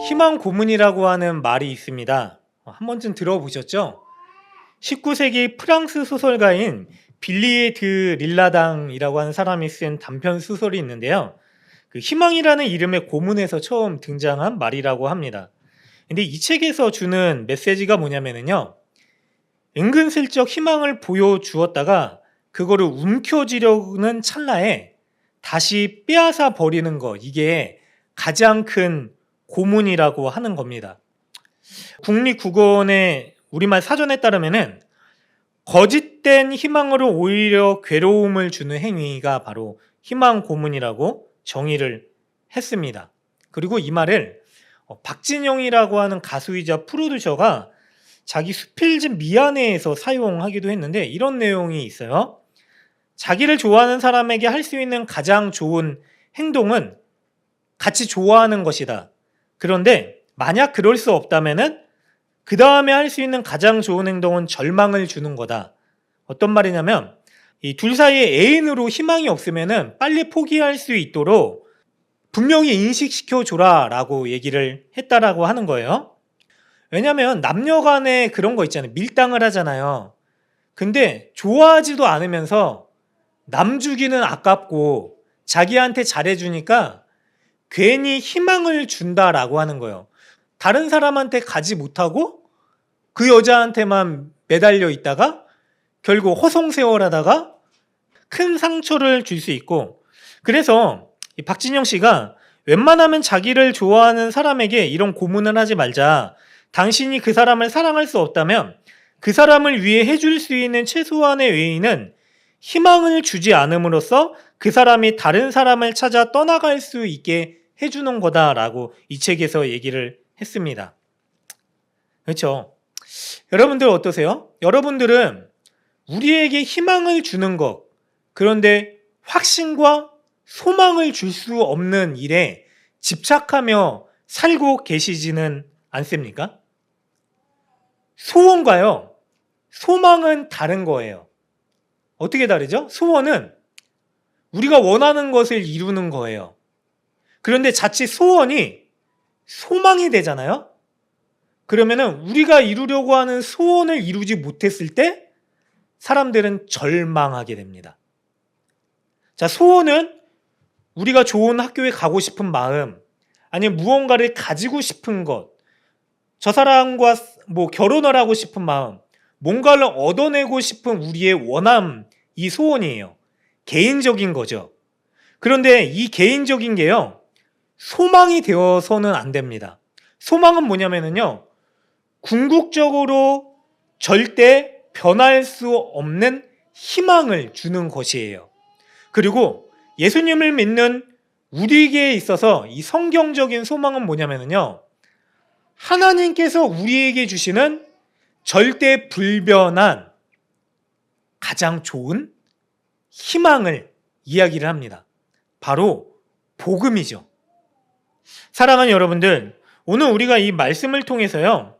희망 고문이라고 하는 말이 있습니다. 한 번쯤 들어보셨죠? 19세기 프랑스 소설가인 빌리에 드 릴라당이라고 하는 사람이 쓴 단편 소설이 있는데요. 그 희망이라는 이름의 고문에서 처음 등장한 말이라고 합니다. 근데 이 책에서 주는 메시지가 뭐냐면요. 은근슬쩍 희망을 보여주었다가 그거를 움켜쥐려는 찰나에 다시 빼앗아 버리는 것, 이게 가장 큰 고문이라고 하는 겁니다. 국립국어원의 우리말 사전에 따르면은 거짓된 희망으로 오히려 괴로움을 주는 행위가 바로 희망 고문이라고 정의를 했습니다. 그리고 이 말을 박진영이라고 하는 가수이자 프로듀서가 자기 수필집 미안해에서 사용하기도 했는데 이런 내용이 있어요. 자기를 좋아하는 사람에게 할 수 있는 가장 좋은 행동은 같이 좋아하는 것이다. 그런데 만약 그럴 수 없다면은 그 다음에 할 수 있는 가장 좋은 행동은 절망을 주는 거다. 어떤 말이냐면 이 둘 사이에 애인으로 희망이 없으면은 빨리 포기할 수 있도록 분명히 인식시켜 줘라 라고 얘기를 했다라고 하는 거예요. 왜냐면 남녀 간에 그런 거 있잖아요. 밀당을 하잖아요. 근데 좋아하지도 않으면서 남 주기는 아깝고 자기한테 잘해주니까 괜히 희망을 준다라고 하는 거예요. 다른 사람한테 가지 못하고 그 여자한테만 매달려 있다가 결국 허송세월하다가 큰 상처를 줄 수 있고, 그래서 박진영 씨가 웬만하면 자기를 좋아하는 사람에게 이런 고문을 하지 말자. 당신이 그 사람을 사랑할 수 없다면 그 사람을 위해 해줄 수 있는 최소한의 외인은 희망을 주지 않음으로써 그 사람이 다른 사람을 찾아 떠나갈 수 있게 해주는 거다라고 이 책에서 얘기를 했습니다. 그렇죠? 여러분들 어떠세요? 여러분들은 우리에게 희망을 주는 것, 그런데 확신과 소망을 줄 수 없는 일에 집착하며 살고 계시지는 않습니까? 소원과요, 소망은 다른 거예요. 어떻게 다르죠? 소원은 우리가 원하는 것을 이루는 거예요. 그런데 자칫 소원이 소망이 되잖아요? 그러면은 우리가 이루려고 하는 소원을 이루지 못했을 때 사람들은 절망하게 됩니다. 자, 소원은 우리가 좋은 학교에 가고 싶은 마음, 아니면 무언가를 가지고 싶은 것, 저 사람과 결혼을 하고 싶은 마음, 뭔가를 얻어내고 싶은 우리의 원함, 이 소원이에요. 개인적인 거죠. 그런데 이 개인적인 게요, 소망이 되어서는 안 됩니다. 소망은 뭐냐면요, 궁극적으로 절대 변할 수 없는 희망을 주는 것이에요. 그리고 예수님을 믿는 우리에게 있어서 이 성경적인 소망은 뭐냐면요, 하나님께서 우리에게 주시는 절대 불변한 가장 좋은 희망을 이야기를 합니다. 바로 복음이죠. 사랑하는 여러분들, 오늘 우리가 이 말씀을 통해서요,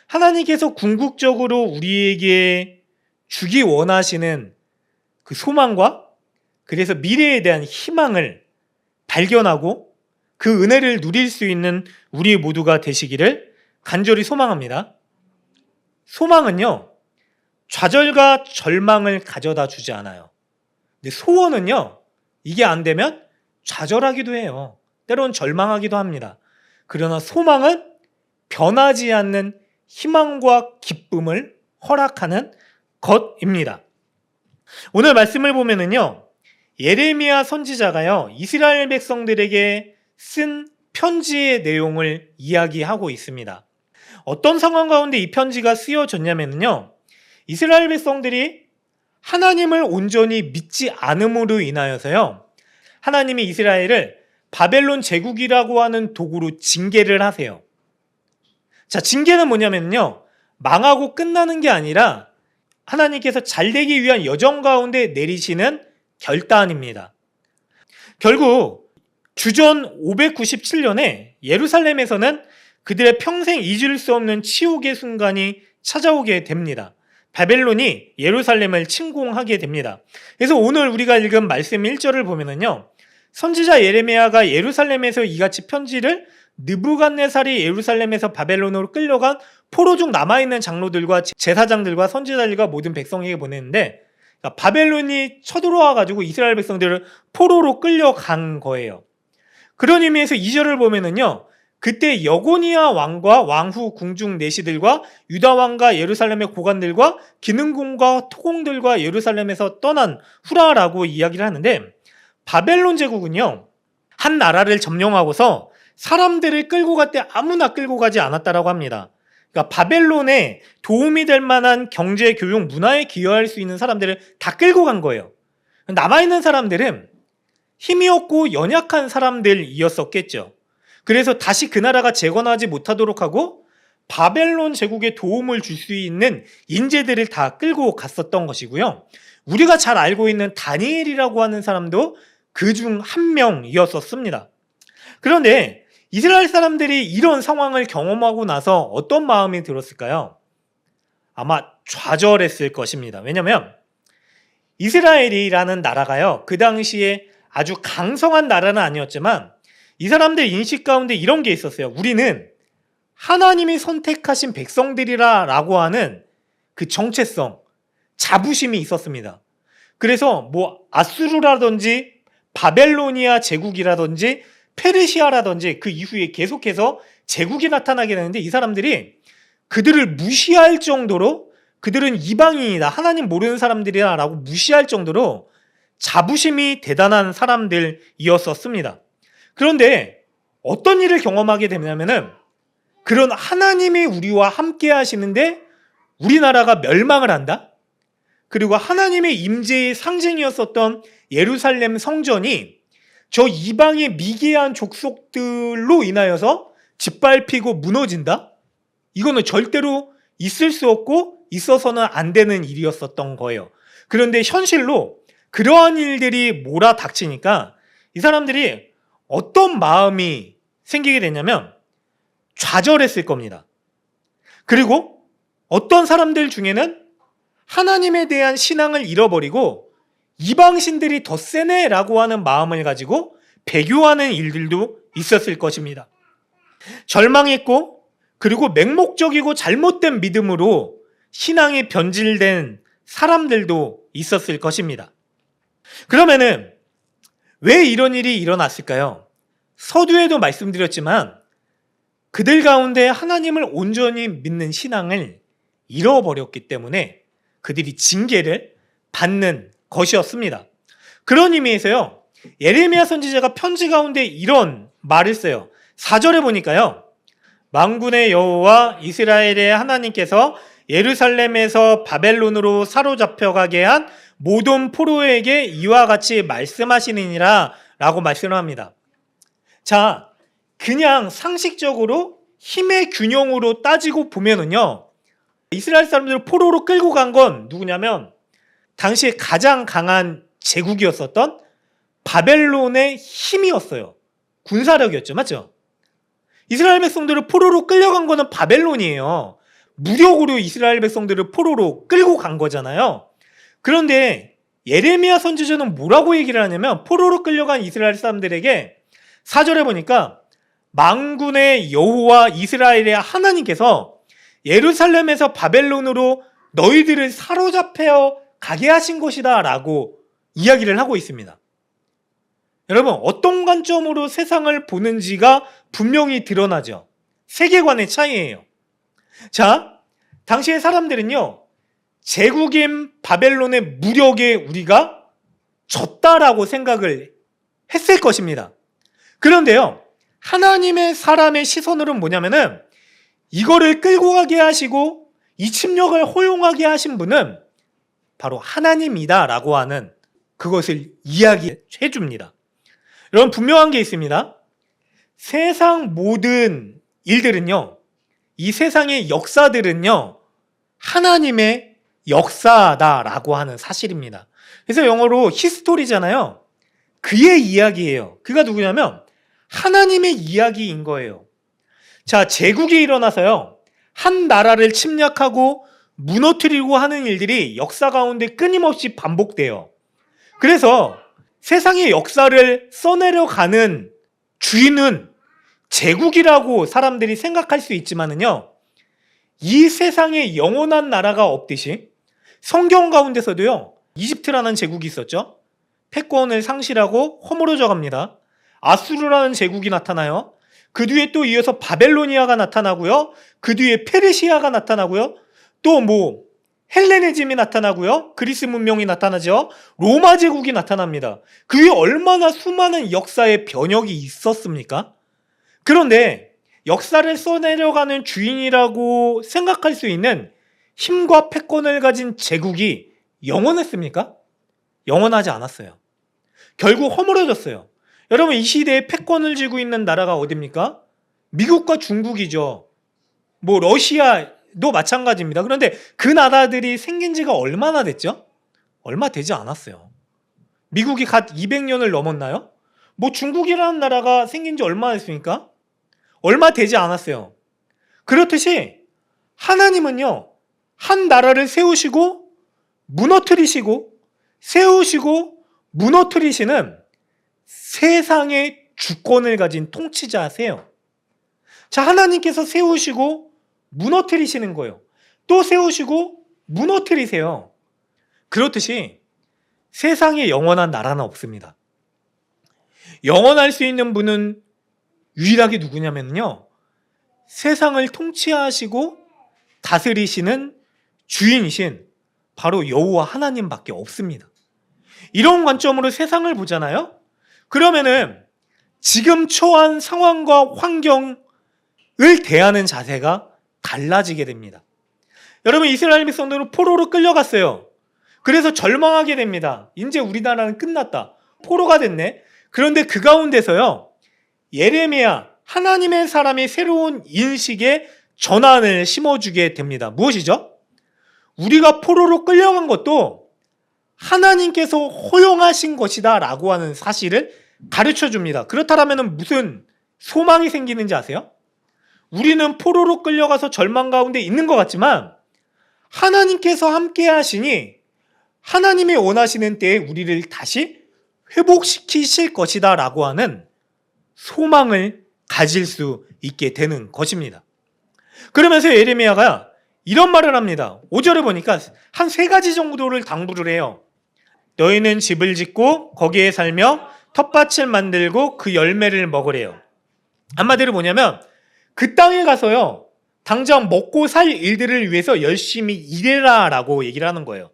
하나님께서 궁극적으로 우리에게 주기 원하시는 그 소망과 그래서 미래에 대한 희망을 발견하고 그 은혜를 누릴 수 있는 우리 모두가 되시기를 간절히 소망합니다. 소망은요, 좌절과 절망을 가져다 주지 않아요. 근데 소원은요, 이게 안 되면 좌절하기도 해요. 때로는 절망하기도 합니다. 그러나 소망은 변하지 않는 희망과 기쁨을 허락하는 것입니다. 오늘 말씀을 보면은요, 예레미야 선지자가요, 이스라엘 백성들에게 쓴 편지의 내용을 이야기하고 있습니다. 어떤 상황 가운데 이 편지가 쓰여졌냐면요, 이스라엘 백성들이 하나님을 온전히 믿지 않음으로 인하여서요, 하나님이 이스라엘을 바벨론 제국이라고 하는 도구로 징계를 하세요. 자, 징계는 뭐냐면요, 망하고 끝나는 게 아니라 하나님께서 잘되기 위한 여정 가운데 내리시는 결단입니다. 결국 주전 597년에 예루살렘에서는 그들의 평생 잊을 수 없는 치욕의 순간이 찾아오게 됩니다. 바벨론이 예루살렘을 침공하게 됩니다. 그래서 오늘 우리가 읽은 말씀 1절을 보면은요, 선지자 예레미야가 예루살렘에서 이같이 편지를 느부갓네살이 예루살렘에서 바벨론으로 끌려간 포로 중 남아있는 장로들과 제사장들과 선지자들과 모든 백성에게 보냈는데, 그러니까 바벨론이 쳐들어와가지고 이스라엘 백성들을 포로로 끌려간 거예요. 그런 의미에서 2절을 보면은요, 그때 여고니아 왕과 왕후 궁중 내시들과 유다 왕과 예루살렘의 고관들과 기능공과 토공들과 예루살렘에서 떠난 후라라고 이야기를 하는데, 바벨론 제국은요, 한 나라를 점령하고서 사람들을 끌고 갈 때 아무나 끌고 가지 않았다라고 합니다. 그러니까 바벨론에 도움이 될 만한 경제, 교육, 문화에 기여할 수 있는 사람들을 다 끌고 간 거예요. 남아있는 사람들은 힘이 없고 연약한 사람들이었었겠죠. 그래서 다시 그 나라가 재건하지 못하도록 하고 바벨론 제국에 도움을 줄 수 있는 인재들을 다 끌고 갔었던 것이고요. 우리가 잘 알고 있는 다니엘이라고 하는 사람도 그중 한 명이었었습니다. 그런데 이스라엘 사람들이 이런 상황을 경험하고 나서 어떤 마음이 들었을까요? 아마 좌절했을 것입니다. 왜냐하면 이스라엘이라는 나라가요, 그 당시에 아주 강성한 나라는 아니었지만 이 사람들 인식 가운데 이런 게 있었어요. 우리는 하나님이 선택하신 백성들이라 라고 하는 그 정체성, 자부심이 있었습니다. 그래서 뭐 아수르라든지 바벨로니아 제국이라든지 페르시아라든지 그 이후에 계속해서 제국이 나타나게 되는데, 이 사람들이 그들을 무시할 정도로, 그들은 이방인이다, 하나님 모르는 사람들이다 라고 무시할 정도로 자부심이 대단한 사람들이었었습니다. 그런데 어떤 일을 경험하게 되냐면은, 그런 하나님이 우리와 함께 하시는데 우리나라가 멸망을 한다? 그리고 하나님의 임재의 상징이었었던 예루살렘 성전이 저 이방의 미개한 족속들로 인하여서 짓밟히고 무너진다? 이거는 절대로 있을 수 없고 있어서는 안 되는 일이었었던 거예요. 그런데 현실로 그러한 일들이 몰아닥치니까 이 사람들이 어떤 마음이 생기게 되냐면 좌절했을 겁니다. 그리고 어떤 사람들 중에는 하나님에 대한 신앙을 잃어버리고 이방신들이 더 세네 라고 하는 마음을 가지고 배교하는 일들도 있었을 것입니다. 절망했고, 그리고 맹목적이고 잘못된 믿음으로 신앙이 변질된 사람들도 있었을 것입니다. 그러면은 왜 이런 일이 일어났을까요? 서두에도 말씀드렸지만 그들 가운데 하나님을 온전히 믿는 신앙을 잃어버렸기 때문에 그들이 징계를 받는 것이었습니다. 그런 의미에서요, 예레미야 선지자가 편지 가운데 이런 말을 써요. 4절에 보니까요, 만군의 여호와 이스라엘의 하나님께서 예루살렘에서 바벨론으로 사로잡혀가게 한 모든 포로에게 이와 같이 말씀하시느니라 라고 말씀을 합니다. 자, 그냥 상식적으로 힘의 균형으로 따지고 보면은요, 이스라엘 사람들을 포로로 끌고 간 건 누구냐면 당시에 가장 강한 제국이었었던 바벨론의 힘이었어요. 군사력이었죠. 맞죠? 이스라엘 백성들을 포로로 끌려간 거는 바벨론이에요. 무력으로 이스라엘 백성들을 포로로 끌고 간 거잖아요. 그런데 예레미야 선지자는 뭐라고 얘기를 하냐면, 포로로 끌려간 이스라엘 사람들에게 4절에 보니까 만군의 여호와 이스라엘의 하나님께서 예루살렘에서 바벨론으로 너희들을 사로잡혀 가게 하신 것이다 라고 이야기를 하고 있습니다. 여러분, 어떤 관점으로 세상을 보는지가 분명히 드러나죠. 세계관의 차이예요. 자, 당시의 사람들은요, 제국인 바벨론의 무력에 우리가 졌다라고 생각을 했을 것입니다. 그런데요, 하나님의 사람의 시선으로는 뭐냐면은, 이거를 끌고 가게 하시고 이 침략을 허용하게 하신 분은 바로 하나님이다 라고 하는 그것을 이야기해 줍니다. 여러분, 분명한 게 있습니다. 세상 모든 일들은요, 이 세상의 역사들은요, 하나님의 역사다라고 하는 사실입니다. 그래서 영어로 히스토리잖아요. 그의 이야기예요. 그가 누구냐면 하나님의 이야기인 거예요. 자, 제국이 일어나서요, 한 나라를 침략하고 무너뜨리고 하는 일들이 역사 가운데 끊임없이 반복돼요. 그래서 세상의 역사를 써내려가는 주인은 제국이라고 사람들이 생각할 수 있지만은요, 이 세상에 영원한 나라가 없듯이 성경 가운데서도요, 이집트라는 제국이 있었죠. 패권을 상실하고 허물어져 갑니다. 아수르라는 제국이 나타나요. 그 뒤에 또 이어서 바벨로니아가 나타나고요. 그 뒤에 페르시아가 나타나고요. 또 헬레니즘이 나타나고요. 그리스 문명이 나타나죠. 로마 제국이 나타납니다. 그 위에 얼마나 수많은 역사의 변혁이 있었습니까? 그런데 역사를 써내려가는 주인이라고 생각할 수 있는 힘과 패권을 가진 제국이 영원했습니까? 영원하지 않았어요. 결국 허물어졌어요. 여러분, 이 시대에 패권을 쥐고 있는 나라가 어디입니까? 미국과 중국이죠. 러시아도 마찬가지입니다. 그런데 그 나라들이 생긴 지가 얼마나 됐죠? 얼마 되지 않았어요. 미국이 갓 200년을 넘었나요? 중국이라는 나라가 생긴 지 얼마나 됐습니까? 얼마 되지 않았어요. 그렇듯이 하나님은요, 한 나라를 세우시고 무너뜨리시고 세우시고 무너뜨리시는 세상의 주권을 가진 통치자세요. 자, 하나님께서 세우시고 무너뜨리시는 거예요. 또 세우시고 무너뜨리세요. 그렇듯이 세상에 영원한 나라는 없습니다. 영원할 수 있는 분은 유일하게 누구냐면요, 세상을 통치하시고 다스리시는 주인이신 바로 여호와 하나님밖에 없습니다. 이런 관점으로 세상을 보잖아요. 그러면은 지금 처한 상황과 환경을 대하는 자세가 달라지게 됩니다. 여러분, 이스라엘 백성들은 포로로 끌려갔어요. 그래서 절망하게 됩니다. 이제 우리나라는 끝났다. 포로가 됐네. 그런데 그 가운데서요, 예레미야, 하나님의 사람이 새로운 인식의 전환을 심어주게 됩니다. 무엇이죠? 우리가 포로로 끌려간 것도 하나님께서 허용하신 것이다 라고 하는 사실을 가르쳐 줍니다. 그렇다면 무슨 소망이 생기는지 아세요? 우리는 포로로 끌려가서 절망 가운데 있는 것 같지만 하나님께서 함께 하시니 하나님이 원하시는 때에 우리를 다시 회복시키실 것이다 라고 하는 소망을 가질 수 있게 되는 것입니다. 그러면서 예레미야가 이런 말을 합니다. 5절에 보니까 한 3가지 정도를 당부를 해요. 너희는 집을 짓고 거기에 살며 텃밭을 만들고 그 열매를 먹으래요. 한마디로 뭐냐면 그 땅에 가서요, 당장 먹고 살 일들을 위해서 열심히 일해라 라고 얘기를 하는 거예요.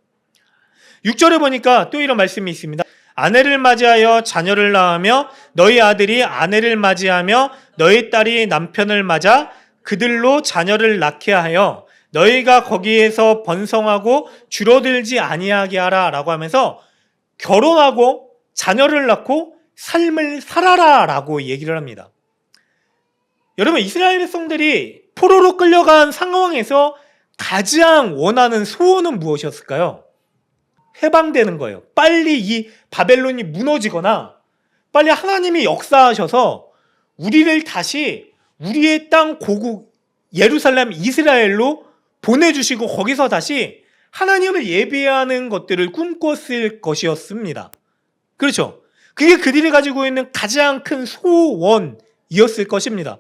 6절에 보니까 또 이런 말씀이 있습니다. 아내를 맞이하여 자녀를 낳으며 너희 아들이 아내를 맞이하며 너희 딸이 남편을 맞아 그들로 자녀를 낳게 하여 너희가 거기에서 번성하고 줄어들지 아니하게 하라 라고 하면서 결혼하고 자녀를 낳고 삶을 살아라 라고 얘기를 합니다. 여러분, 이스라엘 백성들이 포로로 끌려간 상황에서 가장 원하는 소원은 무엇이었을까요? 해방되는 거예요. 빨리 이 바벨론이 무너지거나 빨리 하나님이 역사하셔서 우리를 다시 우리의 땅 고국 예루살렘 이스라엘로 보내주시고 거기서 다시 하나님을 예배하는 것들을 꿈꿨을 것이었습니다. 그렇죠? 그게 그들이 가지고 있는 가장 큰 소원이었을 것입니다.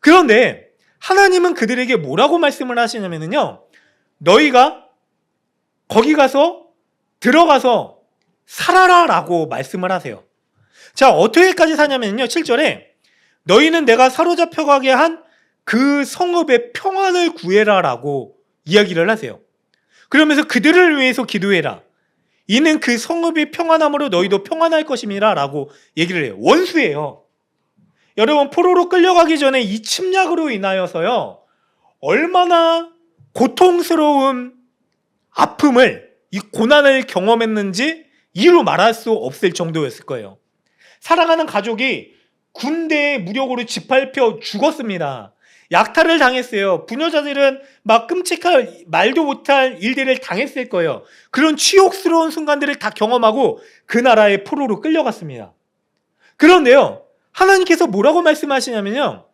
그런데 하나님은 그들에게 뭐라고 말씀을 하시냐면요, 너희가 거기 가서 들어가서 살아라 라고 말씀을 하세요. 자, 어떻게까지 사냐면요, 7절에 너희는 내가 사로잡혀 가게 한 그 성읍의 평안을 구해라 라고 이야기를 하세요. 그러면서 그들을 위해서 기도해라. 이는 그 성읍이 평안함으로 너희도 평안할 것임이라 라고 얘기를 해요. 원수예요. 여러분, 포로로 끌려가기 전에 이 침략으로 인하여서요, 얼마나 고통스러운 아픔을, 이 고난을 경험했는지 이루 말할 수 없을 정도였을 거예요. 사랑하는 가족이 군대에 무력으로 짓밟혀 죽었습니다. 약탈을 당했어요. 부녀자들은 막 끔찍한 말도 못할 일들을 당했을 거예요. 그런 치욕스러운 순간들을 다 경험하고 그 나라에 포로로 끌려갔습니다. 그런데요, 하나님께서 뭐라고 말씀하시냐면요,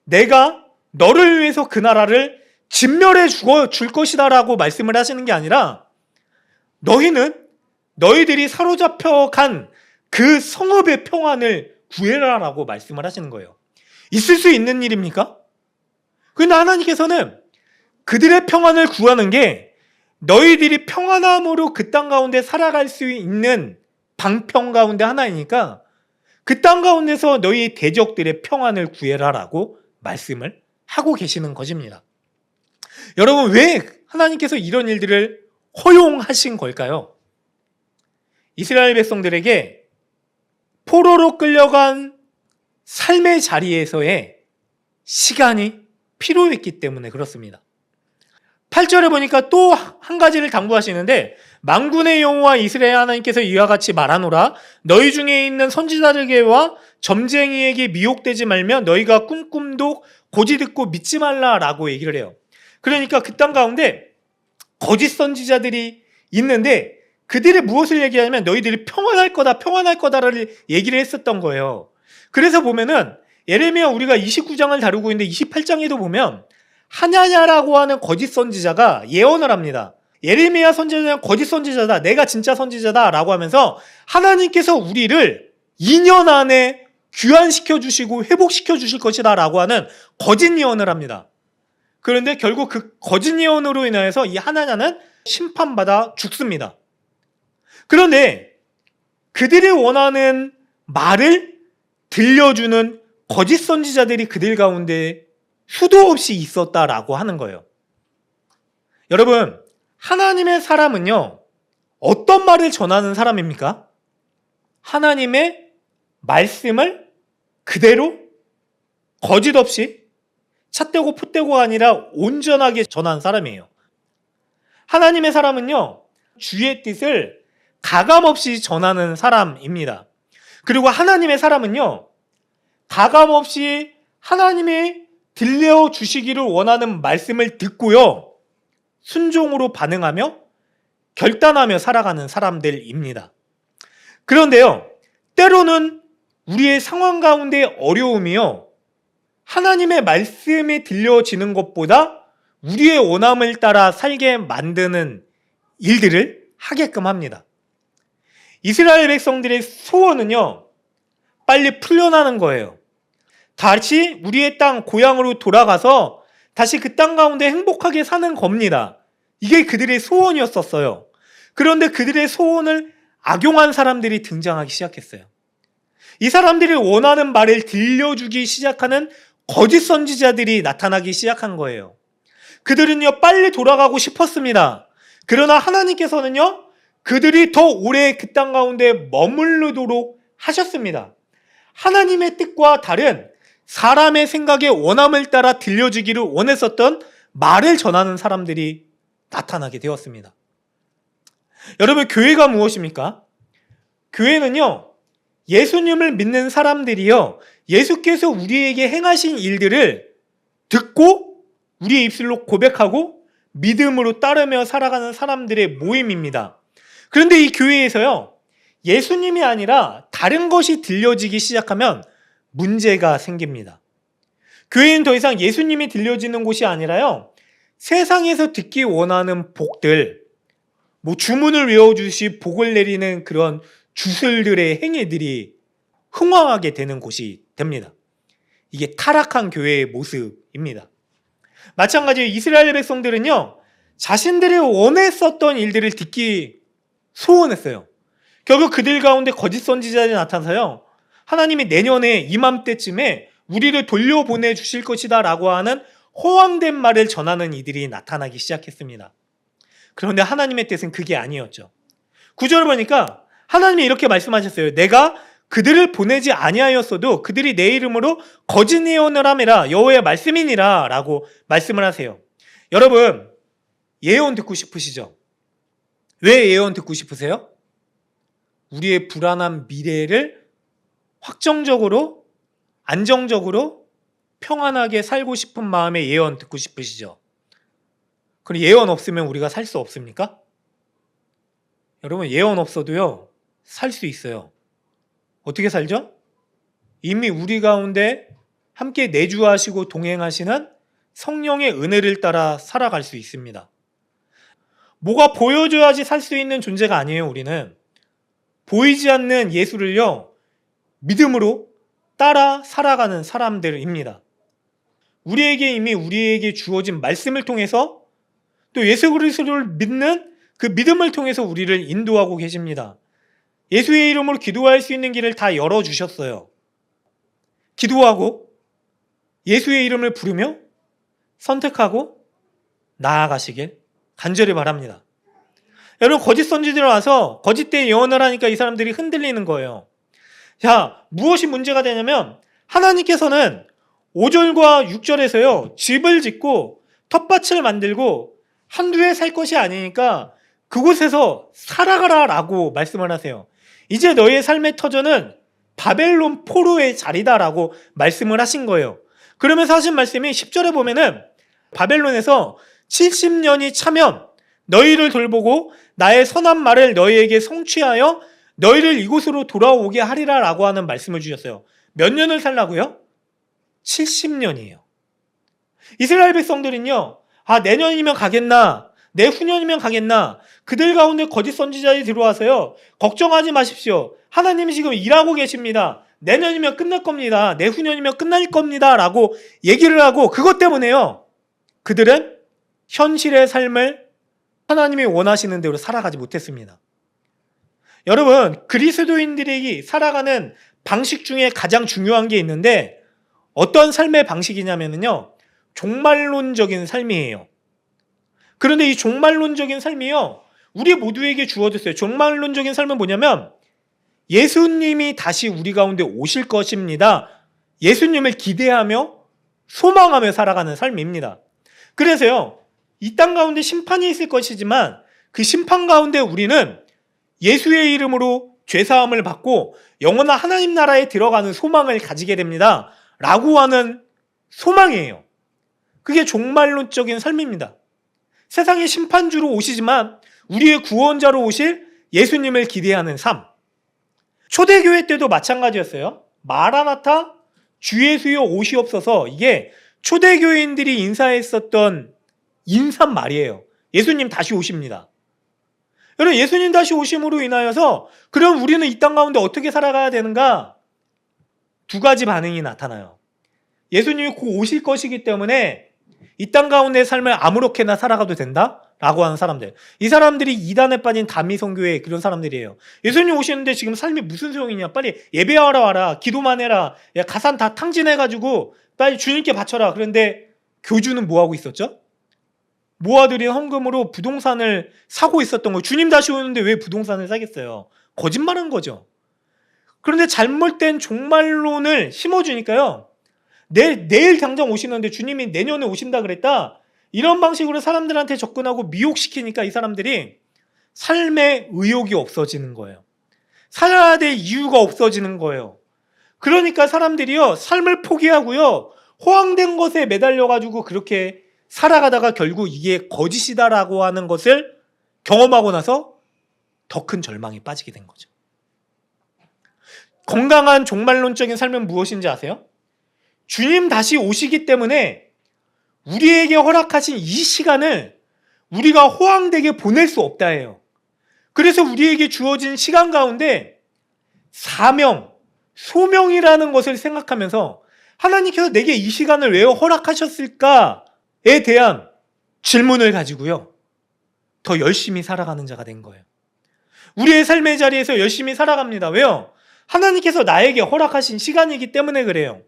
내가 너를 위해서 그 나라를 진멸해 줄 것이다 라고 말씀을 하시는 게 아니라 너희들이 사로잡혀 간 그 성읍의 평안을 구해라라고 말씀을 하시는 거예요. 있을 수 있는 일입니까? 그런데 하나님께서는 그들의 평안을 구하는 게 너희들이 평안함으로 그 땅 가운데 살아갈 수 있는 방편 가운데 하나이니까 그 땅 가운데서 너희 대적들의 평안을 구해라라고 말씀을 하고 계시는 것입니다. 여러분, 왜 하나님께서 이런 일들을 허용하신 걸까요? 이스라엘 백성들에게 포로로 끌려간 삶의 자리에서의 시간이 필요했기 때문에 그렇습니다. 8절에 보니까 또 한 가지를 당부하시는데, 만군의 여호와 이스라엘 하나님께서 이와 같이 말하노라. 너희 중에 있는 선지자들에게와 점쟁이에게 미혹되지 말며 너희가 꿈꿈도 고지 듣고 믿지 말라라고 얘기를 해요. 그러니까 그 땅 가운데 거짓 선지자들이 있는데 그들이 무엇을 얘기하냐면 너희들이 평안할 거다를 얘기를 했었던 거예요. 그래서 보면은 예레미야 우리가 29장을 다루고 있는데 28장에도 보면 하냐냐라고 하는 거짓 선지자가 예언을 합니다. 예레미야 선지자는 거짓 선지자다, 내가 진짜 선지자다 라고 하면서 하나님께서 우리를 2년 안에 귀환시켜 주시고 회복시켜 주실 것이다 라고 하는 거짓 예언을 합니다. 그런데 결국 그 거짓 예언으로 인하여서 이 하나냐는 심판받아 죽습니다. 그런데 그들이 원하는 말을 들려주는 거짓 선지자들이 그들 가운데 수도 없이 있었다라고 하는 거예요. 여러분, 하나님의 사람은요, 어떤 말을 전하는 사람입니까? 하나님의 말씀을 그대로 거짓 없이 찻대고 풋대고가 아니라 온전하게 전하는 사람이에요. 하나님의 사람은요, 주의 뜻을 가감없이 전하는 사람입니다. 그리고 하나님의 사람은요, 가감없이 하나님이 들려주시기를 원하는 말씀을 듣고요, 순종으로 반응하며 결단하며 살아가는 사람들입니다. 그런데요, 때로는 우리의 상황 가운데 어려움이요, 하나님의 말씀이 들려지는 것보다 우리의 원함을 따라 살게 만드는 일들을 하게끔 합니다. 이스라엘 백성들의 소원은요, 빨리 풀려나는 거예요. 다시 우리의 땅, 고향으로 돌아가서 다시 그 땅 가운데 행복하게 사는 겁니다. 이게 그들의 소원이었었어요. 그런데 그들의 소원을 악용한 사람들이 등장하기 시작했어요. 이 사람들이 원하는 말을 들려주기 시작하는 거짓 선지자들이 나타나기 시작한 거예요. 그들은요, 빨리 돌아가고 싶었습니다. 그러나 하나님께서는요, 그들이 더 오래 그 땅 가운데 머무르도록 하셨습니다. 하나님의 뜻과 다른 사람의 생각에 원함을 따라 들려주기를 원했었던 말을 전하는 사람들이 나타나게 되었습니다. 여러분, 교회가 무엇입니까? 교회는요, 예수님을 믿는 사람들이요, 예수께서 우리에게 행하신 일들을 듣고 우리의 입술로 고백하고 믿음으로 따르며 살아가는 사람들의 모임입니다. 그런데 이 교회에서요, 예수님이 아니라 다른 것이 들려지기 시작하면 문제가 생깁니다. 교회는 더 이상 예수님이 들려지는 곳이 아니라요, 세상에서 듣기 원하는 복들, 주문을 외워주시 복을 내리는 그런 주술들의 행위들이 흥황하게 되는 곳이 됩니다. 이게 타락한 교회의 모습입니다. 마찬가지로 이스라엘 백성들은요, 자신들이 원했었던 일들을 듣기 소원했어요. 결국 그들 가운데 거짓 선지자들이 나타나서요, 하나님이 내년에 이맘때쯤에 우리를 돌려보내 주실 것이다 라고 하는 호황된 말을 전하는 이들이 나타나기 시작했습니다. 그런데 하나님의 뜻은 그게 아니었죠. 9절을 보니까 하나님이 이렇게 말씀하셨어요. 내가 그들을 보내지 아니하였어도 그들이 내 이름으로 거짓 예언을 함이라 여호와의 말씀이니라 라고 말씀을 하세요. 여러분, 예언 듣고 싶으시죠? 왜 예언 듣고 싶으세요? 우리의 불안한 미래를 확정적으로, 안정적으로, 평안하게 살고 싶은 마음에 예언 듣고 싶으시죠? 그럼 예언 없으면 우리가 살 수 없습니까? 여러분, 예언 없어도요, 살 수 있어요. 어떻게 살죠? 이미 우리 가운데 함께 내주하시고 동행하시는 성령의 은혜를 따라 살아갈 수 있습니다. 뭐가 보여줘야지 살 수 있는 존재가 아니에요, 우리는. 보이지 않는 예수를요, 믿음으로 따라 살아가는 사람들입니다. 우리에게 주어진 말씀을 통해서 또 예수 그리스도를 믿는 그 믿음을 통해서 우리를 인도하고 계십니다. 예수의 이름으로 기도할 수 있는 길을 다 열어주셨어요. 기도하고 예수의 이름을 부르며 선택하고 나아가시길 간절히 바랍니다. 여러분, 거짓 선지자들 와서 거짓된 예언을 하니까 이 사람들이 흔들리는 거예요. 자, 무엇이 문제가 되냐면 하나님께서는 5절과 6절에서요, 집을 짓고 텃밭을 만들고 한두 해 살 것이 아니니까 그곳에서 살아가라 라고 말씀을 하세요. 이제 너의 삶의 터전은 바벨론 포로의 자리다라고 말씀을 하신 거예요. 그러면서 하신 말씀이 10절에 보면은 바벨론에서 70년이 차면 너희를 돌보고 나의 선한 말을 너희에게 성취하여 너희를 이곳으로 돌아오게 하리라 라고 하는 말씀을 주셨어요. 몇 년을 살라고요? 70년이에요. 이스라엘 백성들은요, 내년이면 가겠나, 내후년이면 가겠나, 그들 가운데 거짓 선지자들이 들어와서요, 걱정하지 마십시오. 하나님이 지금 일하고 계십니다. 내년이면 끝날 겁니다. 내후년이면 끝날 겁니다. 라고 얘기를 하고, 그것 때문에요, 그들은 현실의 삶을 하나님이 원하시는 대로 살아가지 못했습니다. 여러분, 그리스도인들이 살아가는 방식 중에 가장 중요한 게 있는데 어떤 삶의 방식이냐면요, 종말론적인 삶이에요. 그런데 이 종말론적인 삶이요, 우리 모두에게 주어졌어요. 종말론적인 삶은 뭐냐면 예수님이 다시 우리 가운데 오실 것입니다. 예수님을 기대하며 소망하며 살아가는 삶입니다. 그래서요, 이 땅 가운데 심판이 있을 것이지만 그 심판 가운데 우리는 예수의 이름으로 죄사함을 받고 영원한 하나님 나라에 들어가는 소망을 가지게 됩니다. 라고 하는 소망이에요. 그게 종말론적인 삶입니다. 세상의 심판주로 오시지만 우리의 구원자로 오실 예수님을 기대하는 삶. 초대교회 때도 마찬가지였어요. 마라나타 주 예수여 오시옵소서, 이게 초대교인들이 인사했었던 인사말이에요. 예수님 다시 오십니다. 여러분, 예수님 다시 오심으로 인하여서 그럼 우리는 이 땅 가운데 어떻게 살아가야 되는가? 두 가지 반응이 나타나요. 예수님이 곧 오실 것이기 때문에 이 땅 가운데 삶을 아무렇게나 살아가도 된다? 라고 하는 사람들. 이 사람들이 이단에 빠진 다미성교회 그런 사람들이에요. 예수님 오시는데 지금 삶이 무슨 소용이냐? 빨리 예배하러 와라. 기도만 해라. 야, 가산 다 탕진해가지고 빨리 주님께 바쳐라. 그런데 교주는 뭐하고 있었죠? 모아들인 헌금으로 부동산을 사고 있었던 거예요. 주님 다시 오는데 왜 부동산을 사겠어요? 거짓말한 거죠. 그런데 잘못된 종말론을 심어주니까요, 내일 당장 오시는데 주님이 내년에 오신다 그랬다, 이런 방식으로 사람들한테 접근하고 미혹시키니까 이 사람들이 삶의 의욕이 없어지는 거예요. 살아야 될 이유가 없어지는 거예요. 그러니까 사람들이요, 삶을 포기하고요, 호황된 것에 매달려가지고 그렇게 살아가다가 결국 이게 거짓이다라고 하는 것을 경험하고 나서 더 큰 절망에 빠지게 된 거죠. 건강한 종말론적인 삶은 무엇인지 아세요? 주님 다시 오시기 때문에 우리에게 허락하신 이 시간을 우리가 호황되게 보낼 수 없다예요. 그래서 우리에게 주어진 시간 가운데 사명, 소명이라는 것을 생각하면서 하나님께서 내게 이 시간을 왜 허락하셨을까에 대한 질문을 가지고요, 더 열심히 살아가는 자가 된 거예요. 우리의 삶의 자리에서 열심히 살아갑니다. 왜요? 하나님께서 나에게 허락하신 시간이기 때문에 그래요.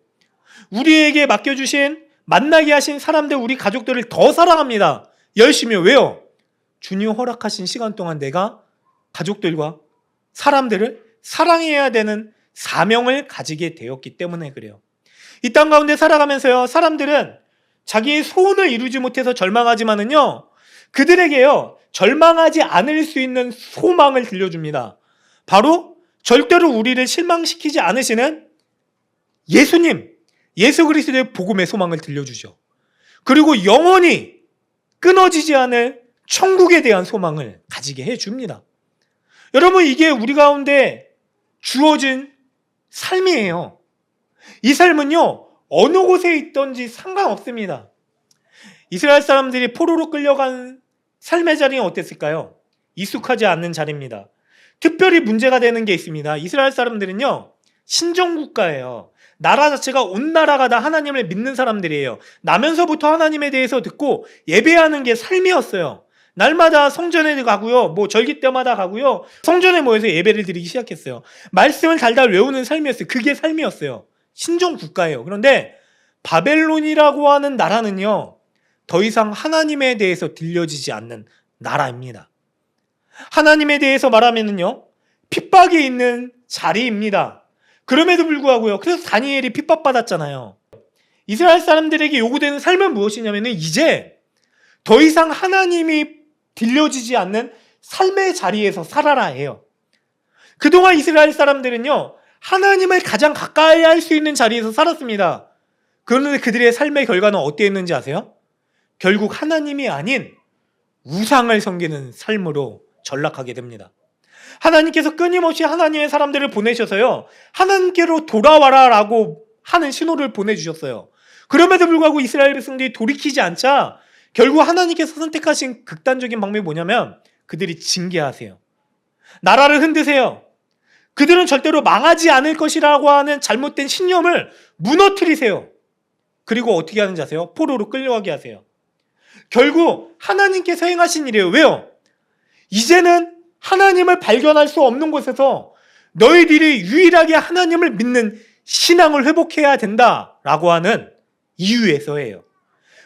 우리에게 맡겨주신, 만나게 하신 사람들, 우리 가족들을 더 사랑합니다. 열심히요. 왜요? 주님 허락하신 시간 동안 내가 가족들과 사람들을 사랑해야 되는 사명을 가지게 되었기 때문에 그래요. 이 땅 가운데 살아가면서요, 사람들은 자기의 소원을 이루지 못해서 절망하지만은요, 그들에게요, 절망하지 않을 수 있는 소망을 들려줍니다. 바로 절대로 우리를 실망시키지 않으시는 예수님, 예수 그리스도의 복음의 소망을 들려주죠. 그리고 영원히 끊어지지 않을 천국에 대한 소망을 가지게 해줍니다. 여러분, 이게 우리 가운데 주어진 삶이에요. 이 삶은요, 어느 곳에 있든지 상관없습니다. 이스라엘 사람들이 포로로 끌려간 삶의 자리는 어땠을까요? 익숙하지 않는 자리입니다. 특별히 문제가 되는 게 있습니다. 이스라엘 사람들은요, 신정국가예요. 나라 자체가 온 나라가 다 하나님을 믿는 사람들이에요. 나면서부터 하나님에 대해서 듣고 예배하는 게 삶이었어요. 날마다 성전에 가고요, 뭐 절기 때마다 가고요, 성전에 모여서 예배를 드리기 시작했어요. 말씀을 달달 외우는 삶이었어요. 그게 삶이었어요. 신정국가예요. 그런데 바벨론이라고 하는 나라는요, 더 이상 하나님에 대해서 들려지지 않는 나라입니다. 하나님에 대해서 말하면은요, 핍박이 있는 자리입니다. 그럼에도 불구하고요, 그래서 다니엘이 핍박받았잖아요. 이스라엘 사람들에게 요구되는 삶은 무엇이냐면은 이제 더 이상 하나님이 들려지지 않는 삶의 자리에서 살아라 해요. 그동안 이스라엘 사람들은요, 하나님을 가장 가까이 할 수 있는 자리에서 살았습니다. 그런데 그들의 삶의 결과는 어땠는지 아세요? 결국 하나님이 아닌 우상을 섬기는 삶으로 전락하게 됩니다. 하나님께서 끊임없이 하나님의 사람들을 보내셔서요, 하나님께로 돌아와라 라고 하는 신호를 보내주셨어요. 그럼에도 불구하고 이스라엘 백성들이 돌이키지 않자 결국 하나님께서 선택하신 극단적인 방법이 뭐냐면 그들이 징계하세요. 나라를 흔드세요. 그들은 절대로 망하지 않을 것이라고 하는 잘못된 신념을 무너뜨리세요. 그리고 어떻게 하는지 아세요? 포로로 끌려가게 하세요. 결국 하나님께서 행하신 일이에요. 왜요? 이제는 하나님을 발견할 수 없는 곳에서 너희들이 유일하게 하나님을 믿는 신앙을 회복해야 된다라고 하는 이유에서예요.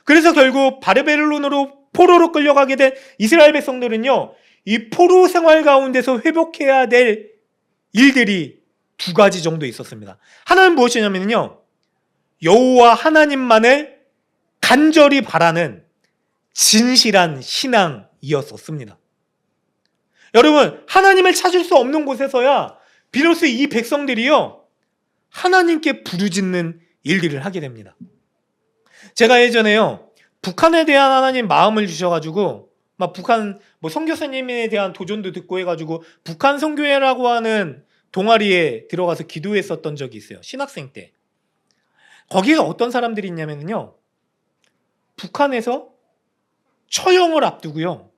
그래서 결국 바벨론으로 포로로 끌려가게 된 이스라엘 백성들은요, 이 포로 생활 가운데서 회복해야 될 일들이 두 가지 정도 있었습니다. 하나는 무엇이냐면요, 여호와 하나님만을 간절히 바라는 진실한 신앙이었었습니다. 여러분, 하나님을 찾을 수 없는 곳에서야 비로소 이 백성들이요, 하나님께 부르짖는 일들을 하게 됩니다. 제가 예전에요, 북한에 대한 하나님 마음을 주셔가지고 막 북한 뭐 선교사님에 대한 도전도 듣고 해가지고 북한 선교회라고 하는 동아리에 들어가서 기도했었던 적이 있어요. 신학생 때. 거기가 어떤 사람들이 있냐면요, 북한에서 처형을 앞두고요,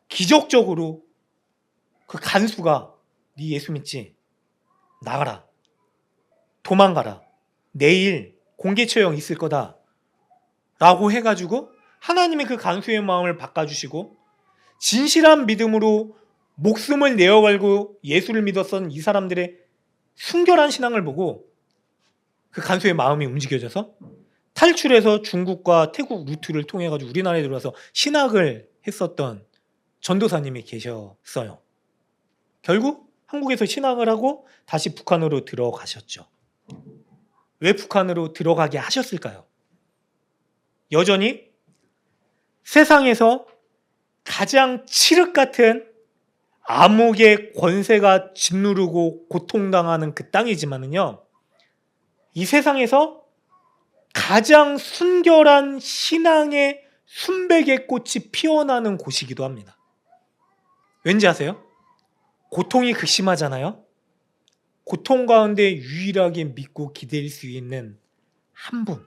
기적적으로 그 간수가 네 예수 믿지? 나가라. 도망가라. 내일 공개 처형 있을 거다. 라고 해가지고 하나님의 그 간수의 마음을 바꿔주시고 진실한 믿음으로 목숨을 내어걸고 예수를 믿었던 이 사람들의 순결한 신앙을 보고 그 간수의 마음이 움직여져서 탈출해서 중국과 태국 루트를 통해 가지고 우리나라에 들어와서 신학을 했었던 전도사님이 계셨어요. 결국 한국에서 신학을 하고 다시 북한으로 들어가셨죠. 왜 북한으로 들어가게 하셨을까요? 여전히 세상에서 가장 칠흑 같은 암흑의 권세가 짓누르고 고통당하는 그 땅이지만은요, 이 세상에서 가장 순결한 신앙의 순백의 꽃이 피어나는 곳이기도 합니다. 왠지 아세요? 고통이 극심하잖아요. 고통 가운데 유일하게 믿고 기댈 수 있는 한 분,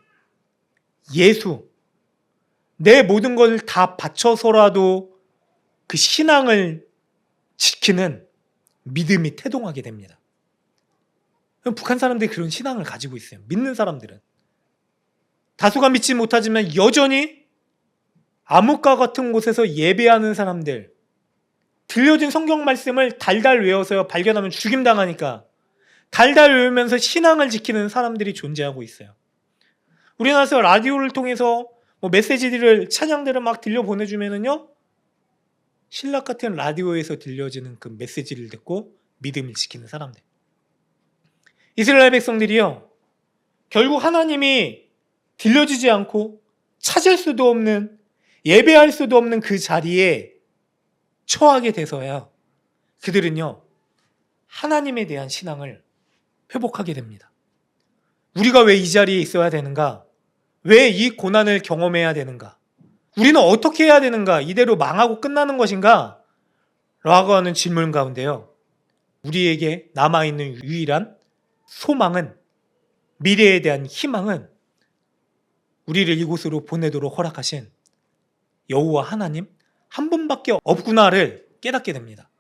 예수. 내 모든 것을 다 바쳐서라도 그 신앙을 지키는 믿음이 태동하게 됩니다. 북한 사람들이 그런 신앙을 가지고 있어요. 믿는 사람들은. 다수가 믿지 못하지만 여전히 암흑과 같은 곳에서 예배하는 사람들, 들려진 성경 말씀을 달달 외워서 발견하면 죽임당하니까 달달 외우면서 신앙을 지키는 사람들이 존재하고 있어요. 우리나라에서 라디오를 통해서 뭐 메시지들을, 찬양들을 막 들려 보내주면은요, 신락 같은 라디오에서 들려지는 그 메시지를 듣고 믿음을 지키는 사람들. 이스라엘 백성들이요, 결국 하나님이 들려지지 않고 찾을 수도 없는, 예배할 수도 없는 그 자리에 처하게 돼서야 그들은요, 하나님에 대한 신앙을 회복하게 됩니다. 우리가 왜 이 자리에 있어야 되는가? 왜 이 고난을 경험해야 되는가? 우리는 어떻게 해야 되는가? 이대로 망하고 끝나는 것인가? 라고 하는 질문 가운데요, 우리에게 남아있는 유일한 소망은, 미래에 대한 희망은 우리를 이곳으로 보내도록 허락하신 여호와 하나님 한 분밖에 없구나를 깨닫게 됩니다.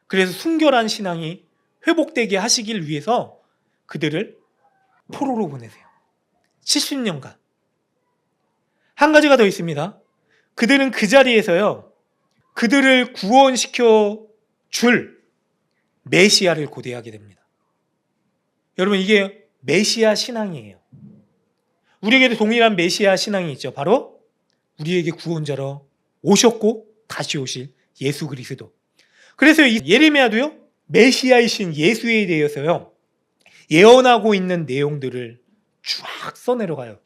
그래서 순결한 신앙이 회복되게 하시길 위해서 그들을 포로로 보내세요. 70년간. 한 가지가 더 있습니다. 그들은 그 자리에서요, 그들을 구원시켜 줄 메시아를 고대하게 됩니다. 여러분, 이게 메시아 신앙이에요. 우리에게도 동일한 메시아 신앙이 있죠. 바로 우리에게 구원자로 오셨고 다시 오실 예수 그리스도. 그래서 이 예레미야도요, 메시아이신 예수에 대해서요, 예언하고 있는 내용들을 쫙 써내려가요.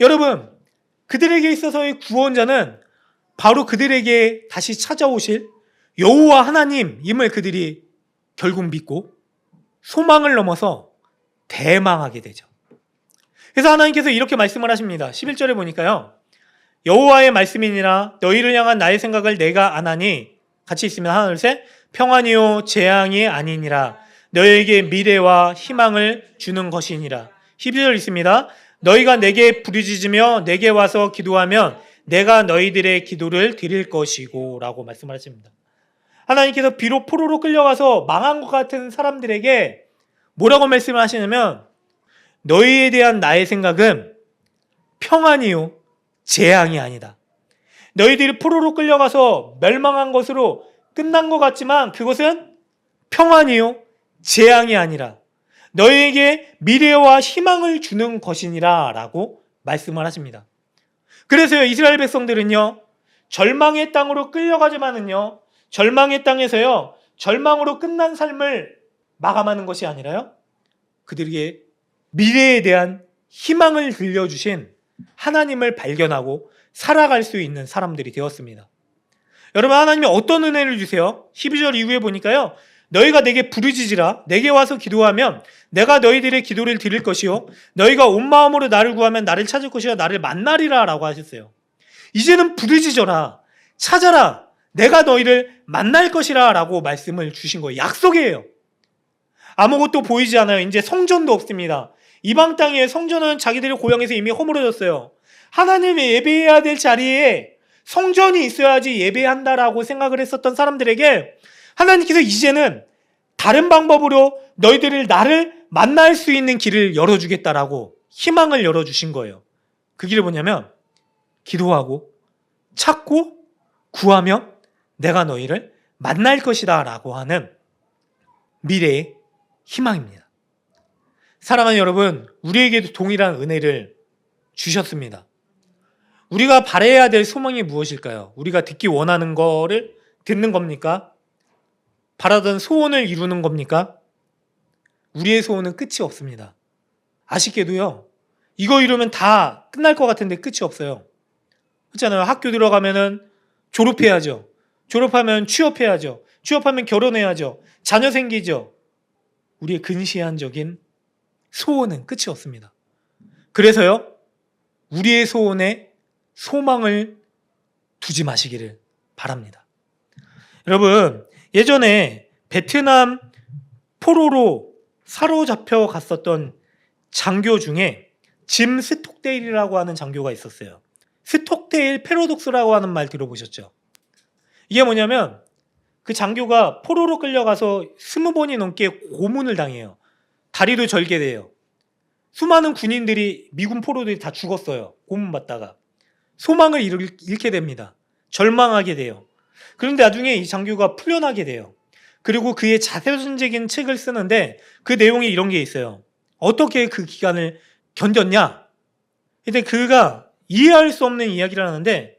여러분, 그들에게 있어서의 구원자는 바로 그들에게 다시 찾아오실 여호와 하나님임을 그들이 결국 믿고 소망을 넘어서 대망하게 되죠. 그래서 하나님께서 이렇게 말씀을 하십니다. 11절에 보니까요, 여호와의 말씀이니라 너희를 향한 나의 생각을 내가 아나니, 같이 있으면 하나 둘 셋, 평안이요 재앙이 아니니라 너희에게 미래와 희망을 주는 것이니라. 12절 있습니다. 너희가 내게 부르짖으며 내게 와서 기도하면 내가 너희들의 기도를 드릴 것이고 라고 말씀을 하십니다. 하나님께서 비록 포로로 끌려가서 망한 것 같은 사람들에게 뭐라고 말씀을 하시냐면, 너희에 대한 나의 생각은 평안이요 재앙이 아니다. 너희들이 포로로 끌려가서 멸망한 것으로 끝난 것 같지만 그것은 평안이요 재앙이 아니라 너희에게 미래와 희망을 주는 것이니라 라고 말씀을 하십니다. 그래서요, 이스라엘 백성들은요, 절망의 땅으로 끌려가지만은요, 절망의 땅에서요, 절망으로 끝난 삶을 마감하는 것이 아니라요, 그들에게 미래에 대한 희망을 들려주신 하나님을 발견하고 살아갈 수 있는 사람들이 되었습니다. 여러분, 하나님이 어떤 은혜를 주세요? 12절 이후에 보니까요, 너희가 내게 부르짖으라 내게 와서 기도하면 내가 너희들의 기도를 드릴 것이요 너희가 온 마음으로 나를 구하면 나를 찾을 것이요 나를 만나리라 라고 하셨어요. 이제는 부르짖어라, 찾아라, 내가 너희를 만날 것이라 라고 말씀을 주신 거예요. 약속이에요. 아무것도 보이지 않아요. 이제 성전도 없습니다. 이방 땅에 성전은 자기들의 고향에서 이미 허물어졌어요. 하나님의 예배해야 될 자리에 성전이 있어야지 예배한다라고 생각을 했었던 사람들에게 하나님께서 이제는 다른 방법으로 너희들을 나를 만날 수 있는 길을 열어주겠다라고 희망을 열어주신 거예요. 그 길이 뭐냐면 기도하고 찾고 구하면 내가 너희를 만날 것이다 라고 하는 미래의 희망입니다. 사랑하는 여러분, 우리에게도 동일한 은혜를 주셨습니다. 우리가 바라야 될 소망이 무엇일까요? 우리가 듣기 원하는 거를 듣는 겁니까? 바라던 소원을 이루는 겁니까? 우리의 소원은 끝이 없습니다. 아쉽게도요, 이거 이루면 다 끝날 것 같은데 끝이 없어요. 그렇잖아요. 학교 들어가면은 졸업해야죠. 졸업하면 취업해야죠. 취업하면 결혼해야죠. 자녀 생기죠. 우리의 근시안적인 소원은 끝이 없습니다. 그래서요, 우리의 소원에 소망을 두지 마시기를 바랍니다. 여러분, 예전에 베트남 포로로 사로잡혀 갔었던 장교 중에 짐 스톡데일이라고 하는 장교가 있었어요. 스톡데일 패러독스라고 하는 말 들어보셨죠? 이게 뭐냐면 그 장교가 포로로 끌려가서 20번이 넘게 고문을 당해요. 다리도 절개돼요. 수많은 군인들이, 미군 포로들이 다 죽었어요. 고문받다가. 소망을 잃게 됩니다. 절망하게 돼요. 그런데 나중에 이 장교가 풀려나게 돼요. 그리고 그의 자서전적인 책을 쓰는데 그 내용이 이런 게 있어요. 어떻게 그 기간을 견뎠냐? 근데 그가 이해할 수 없는 이야기를 하는데,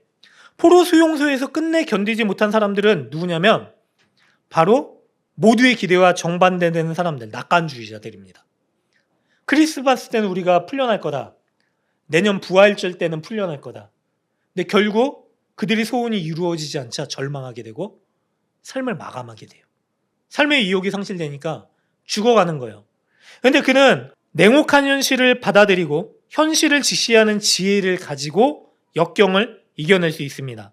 포로 수용소에서 끝내 견디지 못한 사람들은 누구냐면 바로 모두의 기대와 정반대되는 사람들, 낙관주의자들입니다. 크리스마스 때는 우리가 풀려날 거다. 내년 부활절 때는 풀려날 거다. 근데 결국 그들의 소원이 이루어지지 않자 절망하게 되고 삶을 마감하게 돼요. 삶의 의욕이 상실되니까 죽어가는 거예요. 그런데 그는 냉혹한 현실을 받아들이고 현실을 직시하는 지혜를 가지고 역경을 이겨낼 수 있습니다.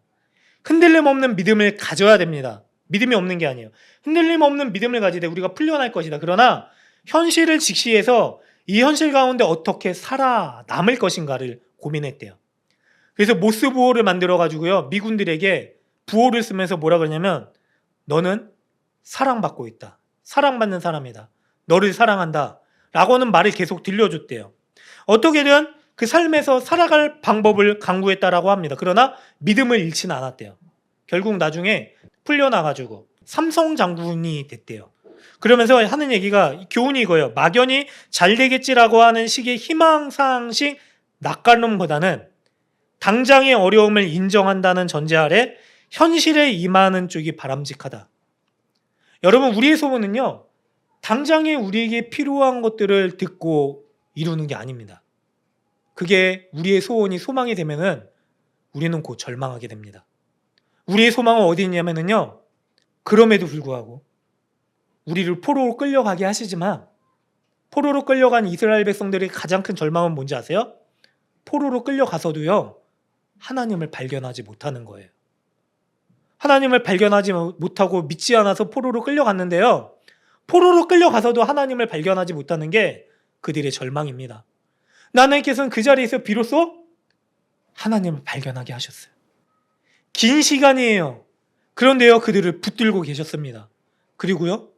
흔들림 없는 믿음을 가져야 됩니다. 믿음이 없는 게 아니에요. 흔들림 없는 믿음을 가지되 우리가 풀려날 것이다. 그러나 현실을 직시해서 이 현실 가운데 어떻게 살아남을 것인가를 고민했대요. 그래서 모스 부호를 만들어가지고요, 미군들에게 부호를 쓰면서 뭐라 그러냐면 너는 사랑받고 있다. 사랑받는 사람이다. 너를 사랑한다. 라고는 말을 계속 들려줬대요. 어떻게든 그 삶에서 살아갈 방법을 강구했다라고 합니다. 그러나 믿음을 잃지는 않았대요. 결국 나중에 풀려나가지고 삼성 장군이 됐대요. 그러면서 하는 얘기가, 교훈이 이거예요. 막연히 잘 되겠지라고 하는 식의 희망상식 낯가름보다는 당장의 어려움을 인정한다는 전제 아래 현실에 임하는 쪽이 바람직하다. 여러분, 우리의 소원은요, 당장에 우리에게 필요한 것들을 듣고 이루는 게 아닙니다. 그게 우리의 소원이 소망이 되면은 우리는 곧 절망하게 됩니다. 우리의 소망은 어디 있냐면요, 그럼에도 불구하고 우리를 포로로 끌려가게 하시지만, 포로로 끌려간 이스라엘 백성들의 가장 큰 절망은 뭔지 아세요? 포로로 끌려가서도요, 하나님을 발견하지 못하는 거예요. 하나님을 발견하지 못하고 믿지 않아서 포로로 끌려갔는데요, 포로로 끌려가서도 하나님을 발견하지 못하는 게 그들의 절망입니다. 하나님께서는 그 자리에서 비로소 하나님을 발견하게 하셨어요. 긴 시간이에요. 그런데요, 그들을 붙들고 계셨습니다. 그리고요,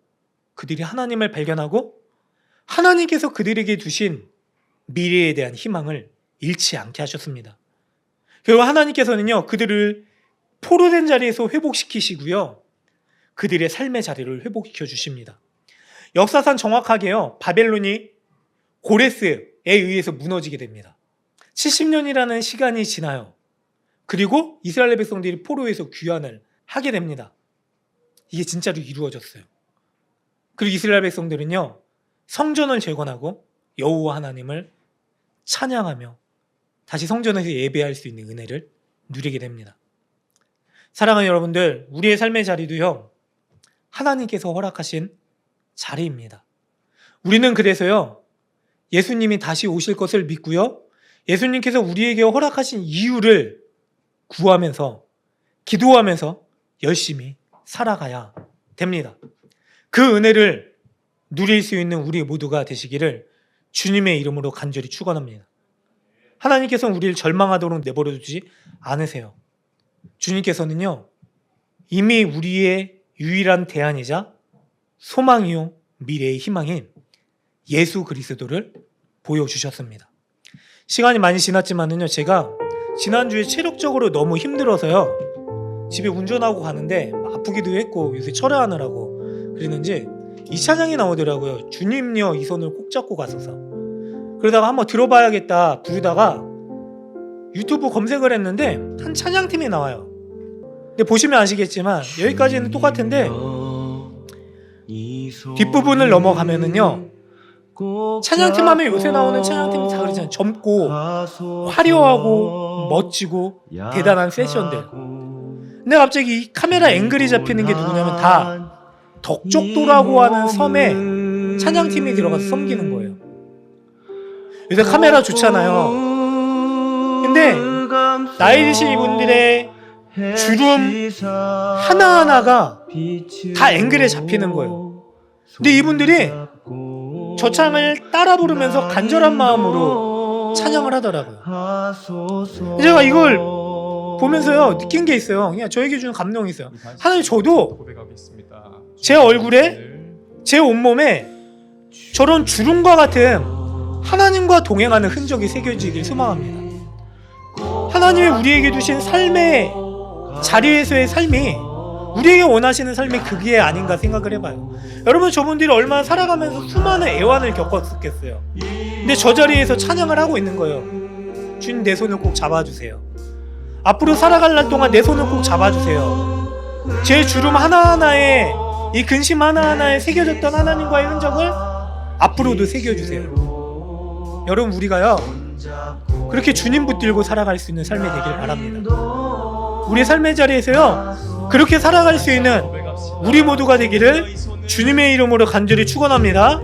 그들이 하나님을 발견하고 하나님께서 그들에게 주신 미래에 대한 희망을 잃지 않게 하셨습니다. 결국 하나님께서는요, 그들을 포로된 자리에서 회복시키시고요, 그들의 삶의 자리를 회복시켜 주십니다. 역사상 정확하게요, 바벨론이 고레스에 의해서 무너지게 됩니다. 70년이라는 시간이 지나요. 그리고 이스라엘 백성들이 포로에서 귀환을 하게 됩니다. 이게 진짜로 이루어졌어요. 그리고 이스라엘 백성들은요, 성전을 재건하고 여호와 하나님을 찬양하며 다시 성전에서 예배할 수 있는 은혜를 누리게 됩니다. 사랑하는 여러분들, 우리의 삶의 자리도요, 하나님께서 허락하신 자리입니다. 우리는 그래서요, 예수님이 다시 오실 것을 믿고요, 예수님께서 우리에게 허락하신 이유를 구하면서, 기도하면서 열심히 살아가야 됩니다. 그 은혜를 누릴 수 있는 우리 모두가 되시기를 주님의 이름으로 간절히 축원합니다. 하나님께서는 우리를 절망하도록 내버려 두지 않으세요. 주님께서는요, 이미 우리의 유일한 대안이자 소망이요 미래의 희망인 예수 그리스도를 보여주셨습니다. 시간이 많이 지났지만은요, 제가 지난주에 체력적으로 너무 힘들어서요, 집에 운전하고 가는데 아프기도 했고 요새 철회하느라고 그랬는지 이 찬양이 나오더라고요. 주님여 이 손을 꼭 잡고 가소서. 그러다가 한번 들어봐야겠다 부르다가 유튜브 검색을 했는데 한 찬양팀이 나와요. 근데 보시면 아시겠지만 여기까지는 똑같은데 뒷부분을 넘어가면은요, 찬양팀 하면 요새 나오는 찬양팀이 다 그러잖아요. 젊고 화려하고 멋지고 대단한 세션들. 근데 갑자기 이 카메라 앵글이 잡히는 게 누구냐면 다 덕족도라고 하는 섬에 찬양팀이 들어가서 섬기는 거예요. 요새 카메라 좋잖아요. 근데 나이 드신 이분들의 주름 하나하나가 다 앵글에 잡히는 거예요. 근데 이분들이 저 찬을 따라 부르면서 간절한 마음으로 찬양을 하더라고요. 제가 이걸 보면서요, 느낀 게 있어요. 그냥 저에게 주는 감동이 있어요. 하나님, 저도 제 얼굴에, 제 온몸에 저런 주름과 같은 하나님과 동행하는 흔적이 새겨지길 소망합니다. 하나님이 우리에게 주신 삶의 자리에서의 삶이 우리에게 원하시는 삶이 그게 아닌가 생각을 해봐요. 여러분, 저분들이 얼마나 살아가면서 수많은 애환을 겪었겠어요. 근데 저 자리에서 찬양을 하고 있는 거예요. 주님, 내 손을 꼭 잡아주세요. 앞으로 살아갈 날 동안 내 손을 꼭 잡아주세요. 제 주름 하나하나에, 이 근심 하나하나에 새겨졌던 하나님과의 흔적을 앞으로도 새겨주세요. 여러분, 우리가요, 그렇게 주님 붙들고 살아갈 수 있는 삶이 되길 바랍니다. 우리의 삶의 자리에서요, 그렇게 살아갈 수 있는 우리 모두가 되기를 주님의 이름으로 간절히 축원합니다.